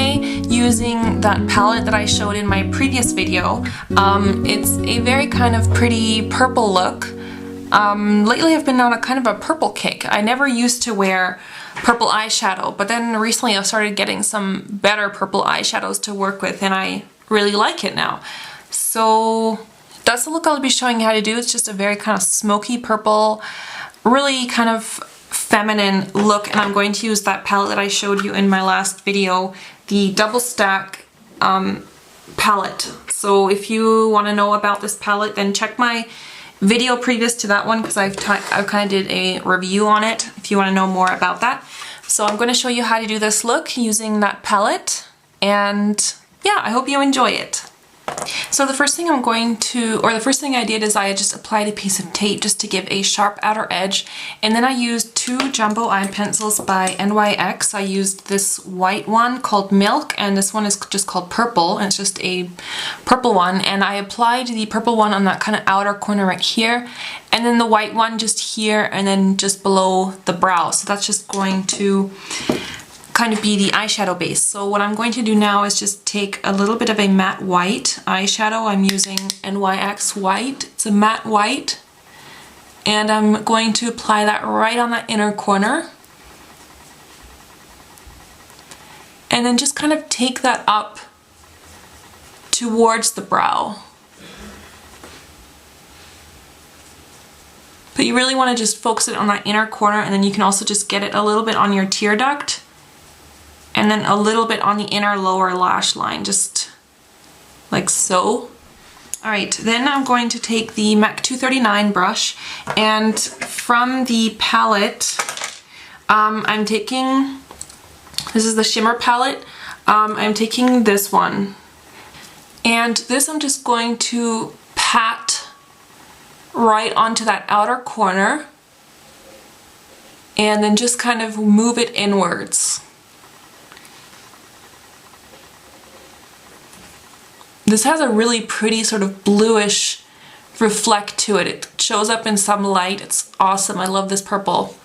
today using that palette that I showed in my previous video. It's a very kind of pretty purple look. Lately I've been on a kind of a purple kick. I never used to wear purple eyeshadow, but then recently I've started getting some better purple eyeshadows to work with and I really like it now. So that's the look I'll be showing you how to do. It's just a very kind of smoky purple, really kind of feminine look, and I'm going to use that palette that I showed you in my last video, the double stack palette. So if you want to know about this palette, then check my video previous to that one because I've kind of did a review on it if you want to know more about that. So I'm going to show you how to do this look using that palette, and yeah, I hope you enjoy it. So the first thing the first thing I did is I just applied a piece of tape just to give a sharp outer edge, and then I used two jumbo eye pencils by NYX. I used this white one called Milk, and this one is just called Purple, and it's just a purple one, and I applied the purple one on that kind of outer corner right here, and then the white one just here, and then just below the brow. So that's just going to kind of be the eyeshadow base. So what I'm going to do now is just take a little bit of a matte white eyeshadow. I'm using NYX white. It's a matte white, and I'm going to apply that right on that inner corner, and then just kind of take that up towards the brow. But you really want to just focus it on that inner corner, and then you can also just get it a little bit on your tear duct, and then a little bit on the inner lower lash line, just like so. Alright, then I'm going to take the MAC 239 brush, and from the palette, I'm taking, this is the shimmer palette, I'm taking this one. And this I'm just going to pat right onto that outer corner, and then just kind of move it inwards. This has a really pretty sort of bluish reflect to it. It shows up in some light. It's awesome. I love this purple.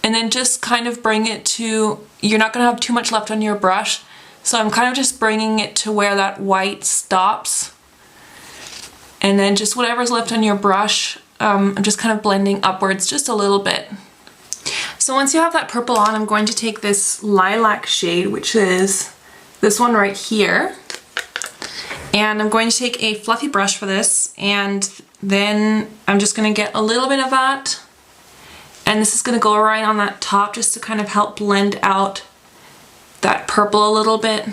And then just kind of bring it to, you're not going to have too much left on your brush, so I'm kind of just bringing it to where that white stops. And then just whatever's left on your brush, I'm just kind of blending upwards just a little bit. So once you have that purple on, I'm going to take this lilac shade, which is this one right here, and I'm going to take a fluffy brush for this, and then I'm just going to get a little bit of that, and this is going to go right on that top just to kind of help blend out that purple a little bit.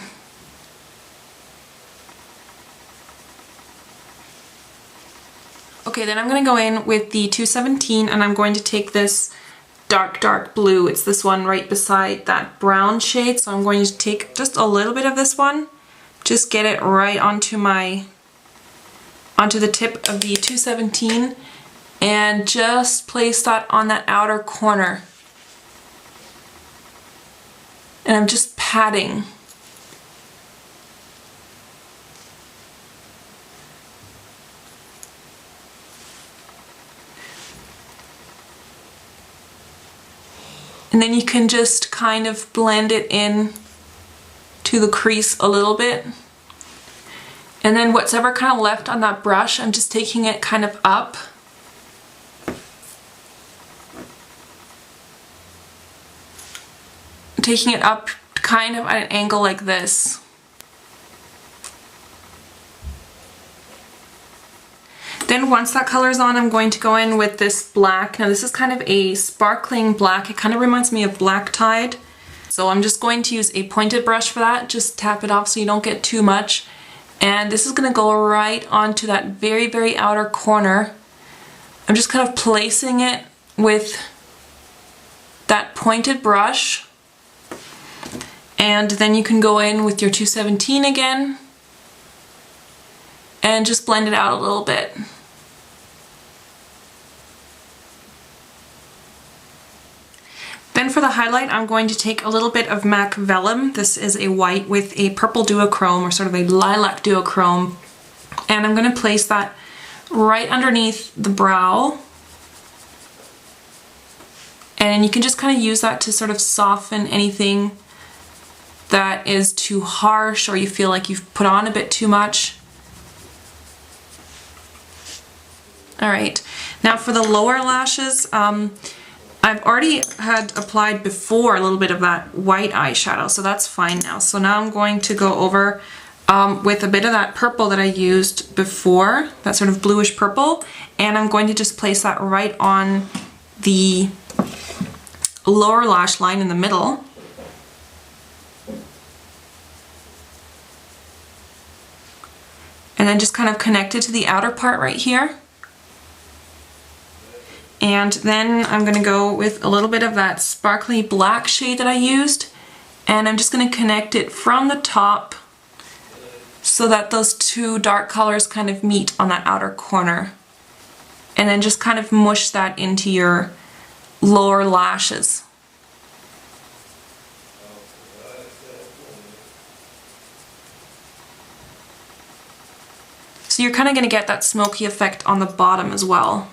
Okay, then I'm going to go in with the 217, and I'm going to take this dark blue. It's this one right beside that brown shade, so I'm going to take just a little bit of this one, just get it right onto the tip of the 217, and just place that on that outer corner. And I'm just patting. And then you can just kind of blend it in to the crease a little bit. And then whatever kind of left on that brush, I'm just taking it kind of up. Taking it up kind of at an angle like this. Then once that color's on, I'm going to go in with this black. Now this is kind of a sparkling black. It kind of reminds me of Black Tide. So I'm just going to use a pointed brush for that. Just tap it off so you don't get too much. And this is going to go right onto that very outer corner. I'm just kind of placing it with that pointed brush. And then you can go in with your 217 again and just blend it out a little bit. Then for the highlight, I'm going to take a little bit of MAC Vellum. This is a white with a purple duochrome, or sort of a lilac duochrome. And I'm going to place that right underneath the brow. And you can just kind of use that to sort of soften anything that is too harsh or you feel like you've put on a bit too much. Alright, now for the lower lashes, I've already had applied before a little bit of that white eyeshadow, so that's fine now. So now I'm going to go over with a bit of that purple that I used before, that sort of bluish purple, and I'm going to just place that right on the lower lash line in the middle. And then just kind of connect it to the outer part right here. And then I'm going to go with a little bit of that sparkly black shade that I used, and I'm just going to connect it from the top so that those two dark colors kind of meet on that outer corner. And then just kind of mush that into your lower lashes. So you're kind of going to get that smoky effect on the bottom as well.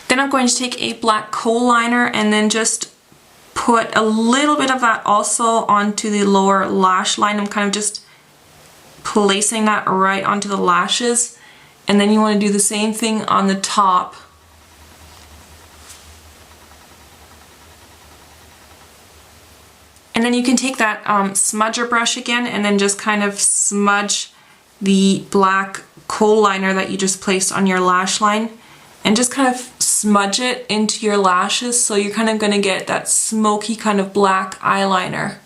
Then I'm going to take a black kohl liner and then just put a little bit of that also onto the lower lash line. I'm kind of just placing that right onto the lashes. And then you want to do the same thing on the top. And then you can take that smudger brush again and then just kind of smudge the black kohl liner that you just placed on your lash line. And just kind of smudge it into your lashes, so you're kind of going to get that smoky kind of black eyeliner.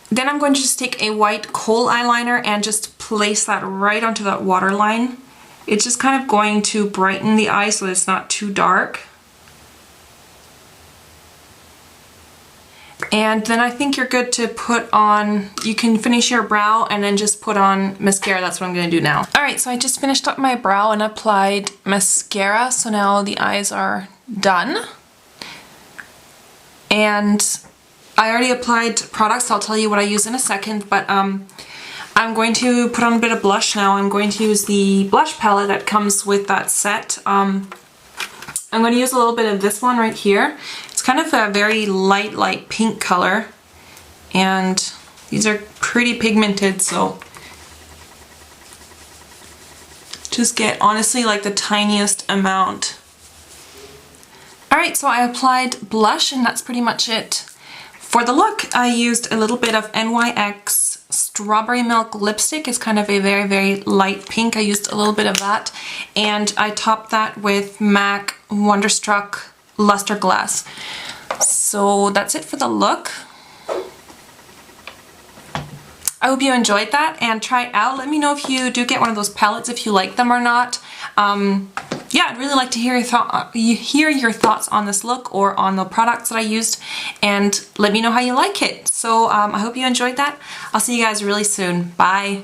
Then I'm going to just take a white kohl eyeliner and just place that right onto that waterline. It's just kind of going to brighten the eye so that it's not too dark. And then I think you're good to put on, you can finish your brow and then just put on mascara. That's what I'm going to do now. Alright, so I just finished up my brow and applied mascara, so now the eyes are done. And I already applied products, so I'll tell you what I use in a second, but I'm going to put on a bit of blush now. I'm going to use the blush palette that comes with that set. I'm going to use a little bit of this one right here. It's kind of a very light pink color, and these are pretty pigmented, so just get honestly like the tiniest amount. Alright, so I applied blush and that's pretty much it. For the look, I used a little bit of NYX Strawberry Milk lipstick. It's kind of a very light pink. I used a little bit of that, and I topped that with MAC Wonderstruck Luster Glass. So that's it for the look. I hope you enjoyed that and try it out. Let me know if you do get one of those palettes, if you like them or not. Yeah, I'd really like to hear your thoughts on this look or on the products that I used, and let me know how you like it. So I hope you enjoyed that. I'll see you guys really soon. Bye.